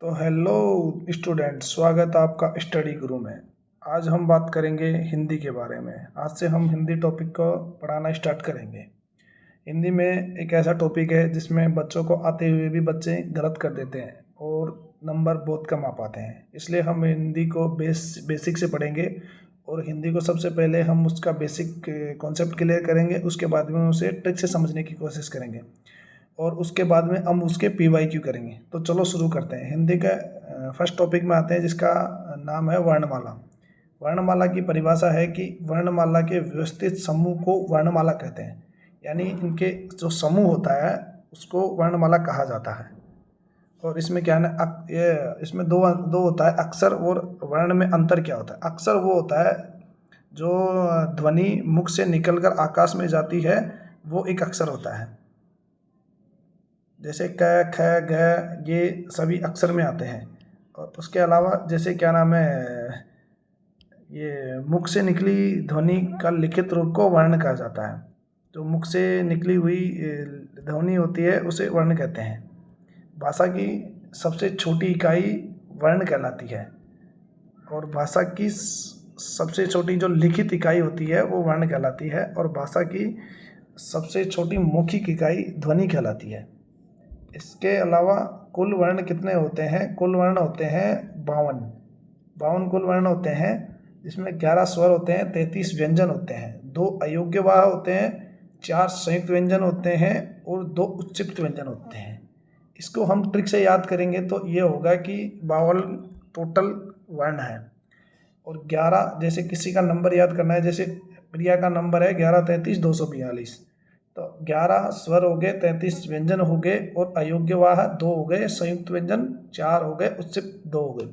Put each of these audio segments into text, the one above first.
तो hello student, स्वागत है आपका स्टडी गुरु में। आज हम बात करेंगे हिंदी के बारे में। आज से हम हिंदी टॉपिक को पढ़ाना स्टार्ट करेंगे। हिंदी में एक ऐसा टॉपिक है जिसमें बच्चों को आते हुए भी बच्चे गलत कर देते हैं और नंबर बहुत कम आ पाते हैं। इसलिए हम हिंदी को बेसिक से पढ़ेंगे और हिंदी को सबसे पहले हम उसका बेसिक कॉन्सेप्ट क्लियर करेंगे। उसके बाद में उसे ट्रिक से समझने की कोशिश करेंगे और उसके बाद में हम उसके PYQ करेंगे। तो चलो शुरू करते हैं। हिंदी का फर्स्ट टॉपिक में आते हैं जिसका नाम है वर्णमाला। वर्णमाला की परिभाषा है कि वर्णमाला के व्यवस्थित समूह को वर्णमाला कहते हैं, यानी इनके जो समूह होता है उसको वर्णमाला कहा जाता है। और इसमें क्या है ना, ये इसमें दो होता है, अक्षर और वर्ण में अंतर क्या होता है। अक्षर वो होता है जो ध्वनि मुख से निकलकर आकाश में जाती है, वो एक अक्षर होता है। जैसे क ख ग ये सभी अक्षर में आते हैं। और उसके अलावा जैसे क्या नाम है, ये मुख से निकली ध्वनि का लिखित रूप को वर्ण कहा जाता है। तो मुख से निकली हुई ध्वनि होती है उसे वर्ण कहते हैं। भाषा की सबसे छोटी इकाई वर्ण कहलाती है और भाषा की सबसे छोटी जो लिखित इकाई होती है वो वर्ण कहलाती है और भाषा की सबसे छोटी मौखिक इकाई ध्वनि कहलाती है। इसके अलावा कुल वर्ण कितने होते हैं? कुल वर्ण होते हैं 52 कुल वर्ण होते हैं, जिसमें 11 स्वर होते हैं, 33 व्यंजन होते हैं, 2 अयोग्यवाह होते हैं, 4 संयुक्त व्यंजन होते हैं और 2 उच्चिष्ट व्यंजन होते हैं। इसको हम ट्रिक से याद करेंगे तो ये होगा कि 52 टोटल वर्ण है और 11, जैसे किसी का नंबर याद करना है, जैसे प्रिया का नंबर है 1133 242, तो 11 स्वर हो गए, 33 व्यंजन हो गए और अयोग्यवाह 2 हो गए, संयुक्त व्यंजन 4 हो गए, उच्चिष्ट 2 हो गए।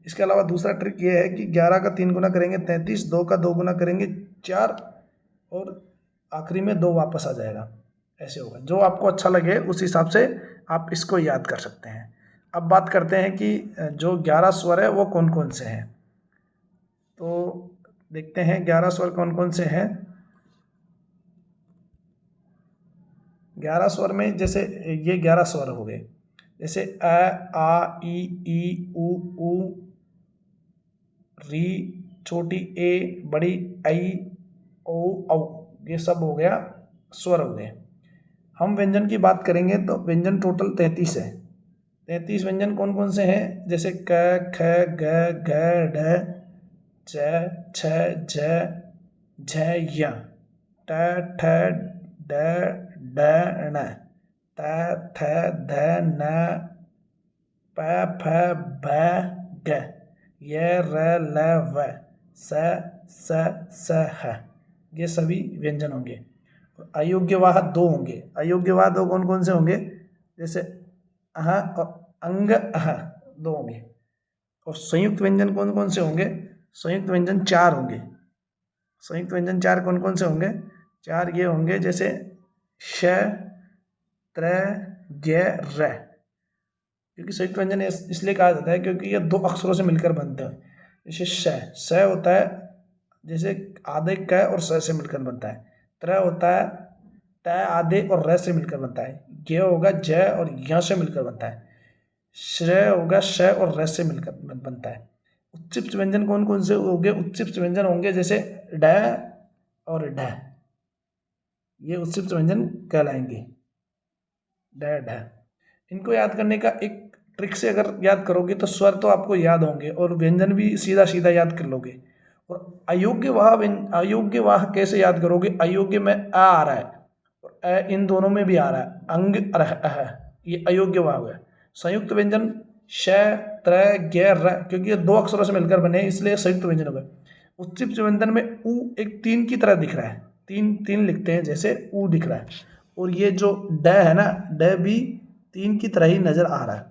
इसके अलावा दूसरा ट्रिक ये है कि 11 का 3 गुना करेंगे 33, 2 का 2 गुना करेंगे 4 और आखिरी में 2 वापस आ जाएगा। ऐसे होगा। जो आपको अच्छा लगे उस हिसाब से आप इसको याद कर सकते हैं। अब बात करते हैं कि जो 11 स्वर है वो कौन कौन से हैं। तो देखते हैं 11 स्वर कौन कौन से हैं। 11 स्वर में जैसे ये 11 स्वर हो गए, जैसे अ आ ई उ री, छोटी ए, बड़ी आई, ओ औ, ये सब हो गया, स्वर हो गए। हम व्यंजन की बात करेंगे तो व्यंजन टोटल 33 है। 33 व्यंजन कौन कौन से हैं? जैसे क ख ग घ ढ च छ झ झ य, ट ठ ड ढ ण, त थ ध न, प फ भ ग, य र ल व, स ह। ये सभी व्यंजन होंगे। अयोग्यवाह 2 होंगे। अयोग्यवाह 2 कौन कौन से होंगे? जैसे अह और अंग अह 2 होंगे। और संयुक्त व्यंजन कौन कौन से होंगे? संयुक्त व्यंजन 4 होंगे। संयुक्त व्यंजन 4 कौन कौन से होंगे? 4 ये होंगे, जैसे श, त्र, ज, र। क्योंकि संयुक्त व्यंजन इसलिए कहा जाता है क्योंकि ये 2 अक्षरों से मिलकर बनते हैं। जैसे श होता है, जैसे आधे क और स से मिलकर बनता है। त्र होता है त आधे और र से मिलकर बनता है। ग होगा ज और य से मिलकर बनता है। श्र होगा श और र से मिलकर बनता है। उच्चिष्ट व्यंजन कौन कौन से होंगे? उच्चिष्ट व्यंजन होंगे जैसे ड और ढ, ये उच्चिष्ट व्यंजन कहलाएंगे। ड ढ। इनको याद करने का एक ट्रिक से अगर याद करोगे तो स्वर तो आपको याद होंगे और व्यंजन भी सीधा सीधा याद कर लोगे। और अयोग्य वाह कैसे याद करोगे? अयोग्य में आ रहा है और इन दोनों में भी आ रहा है, अंग अह, ये अयोग्य वाह है। संयुक्त व्यंजन श, त्र, ग, र, क्योंकि ये 2 अक्षरों से मिलकर बने इसलिए संयुक्त व्यंजन हो गए। उच्चिष्ट व्यंजन में उ एक 3 की तरह दिख रहा है, 3 लिखते हैं, जैसे उ दिख रहा है। और ये जो ड है ना, ड भी 3 की तरह ही नजर आ रहा है।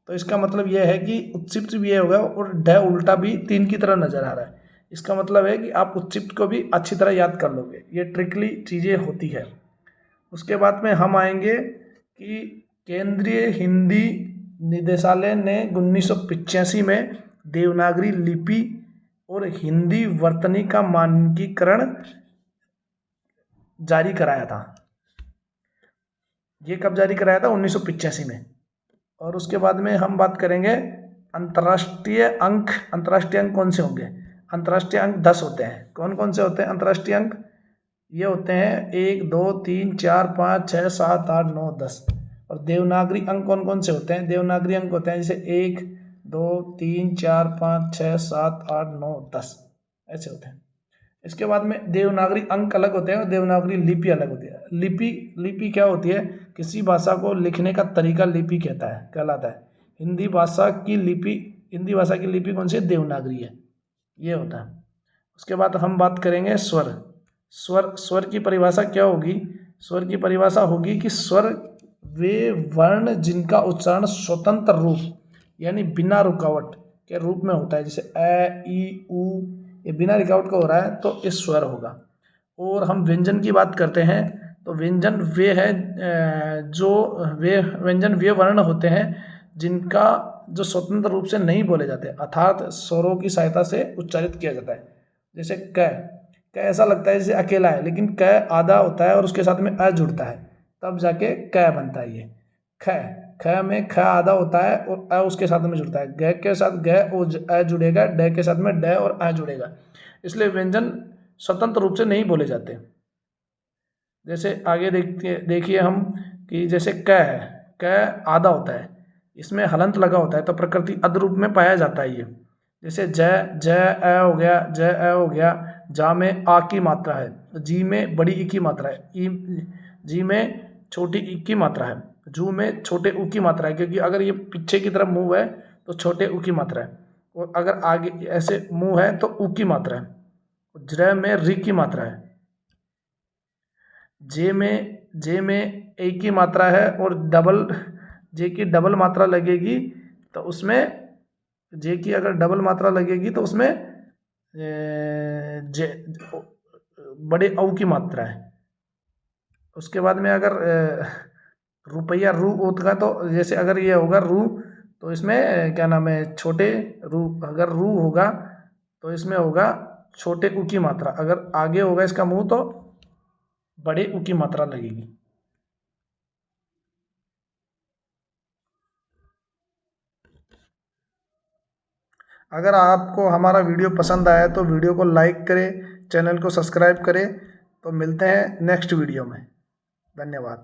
तो इसका मतलब यह है कि उत्क्षिप्त भी ये होगा और ढ उल्टा भी 3 की तरह नजर आ रहा है। इसका मतलब है कि आप उत्क्षिप्त को भी अच्छी तरह याद कर लोगे। ये ट्रिकली चीज़ें होती है। उसके बाद में हम आएंगे कि केंद्रीय हिंदी निदेशालय ने 1985 में देवनागरी लिपि और हिंदी वर्तनी का मानकीकरण जारी कराया था। ये कब जारी कराया था? 1985 में। और उसके बाद में हम बात करेंगे अंतर्राष्ट्रीय अंक कौन से होंगे? अंतर्राष्ट्रीय अंक 10 होते हैं। कौन कौन से होते हैं अंतर्राष्ट्रीय अंक? ये होते हैं 1 2 3 4 5 6 7 8 9 10। और देवनागरी अंक कौन कौन से होते हैं? देवनागरी अंक होते हैं जैसे 1 2 3 4 5 6 7 8 9 10 ऐसे होते हैं। इसके बाद में देवनागरी अंक अलग होते हैं और देवनागरी लिपि अलग होती है। लिपि क्या होती है? किसी भाषा को लिखने का तरीका लिपि कहलाता है। हिंदी भाषा की लिपि कौन सी? देवनागरी है। ये होता है। उसके बाद हम बात करेंगे स्वर की परिभाषा क्या होगी? स्वर की परिभाषा होगी कि स्वर वे वर्ण जिनका उच्चारण स्वतंत्र रूप यानी बिना रुकावट के रूप में होता है। जैसे ए ई उ, ये बिना रुकावट का हो रहा है तो ये स्वर होगा। और हम व्यंजन की बात करते हैं तो व्यंजन वे है व्यंजन वे वर्ण होते हैं जिनका जो स्वतंत्र रूप से नहीं बोले जाते, अर्थात स्वरों की सहायता से उच्चारित किया जाता है। जैसे क ऐसा लगता है जैसे अकेला है, लेकिन क आधा होता है और उसके साथ में अ जुड़ता है, तब जाके क बनता है। ये ख में ख आधा होता है और अ उसके साथ में जुड़ता है। ग के साथ ग और अ जुड़ेगा, ड के साथ में ड और अ जुड़ेगा, इसलिए व्यंजन स्वतंत्र रूप से नहीं बोले जाते। जैसे आगे देखिए हम कि जैसे क है, क आधा होता है, इसमें हलंत लगा होता है तो प्रकृति अद रूप में पाया जाता है। ये जैसे ज अ हो गया, हो गया। जा में आ की मात्रा है, जी में बड़ी ई की मात्रा है, जी में छोटी ई की मात्रा है, जू में छोटे ऊ की मात्रा है, क्योंकि अगर ये पीछे की तरफ मुंह है तो छोटे ऊ की मात्रा है, और अगर आगे ऐसे मुंह है तो ऊ की मात्रा है। ज्र में री की मात्रा है। जे में ए की मात्रा है और जे की डबल मात्रा लगेगी तो उसमें जे की अगर डबल मात्रा लगेगी तो उसमें जे बड़े औ की मात्रा है। उसके बाद में अगर रुपया रू होगा तो जैसे अगर ये होगा रू तो इसमें क्या नाम है छोटे रू, अगर रू होगा तो इसमें होगा छोटे ऊ की मात्रा, अगर आगे होगा इसका मुंह तो बड़े ऊ की मात्रा लगेगी। अगर आपको हमारा वीडियो पसंद आया तो वीडियो को लाइक करें, चैनल को सब्सक्राइब करें। तो मिलते हैं नेक्स्ट वीडियो में। धन्यवाद।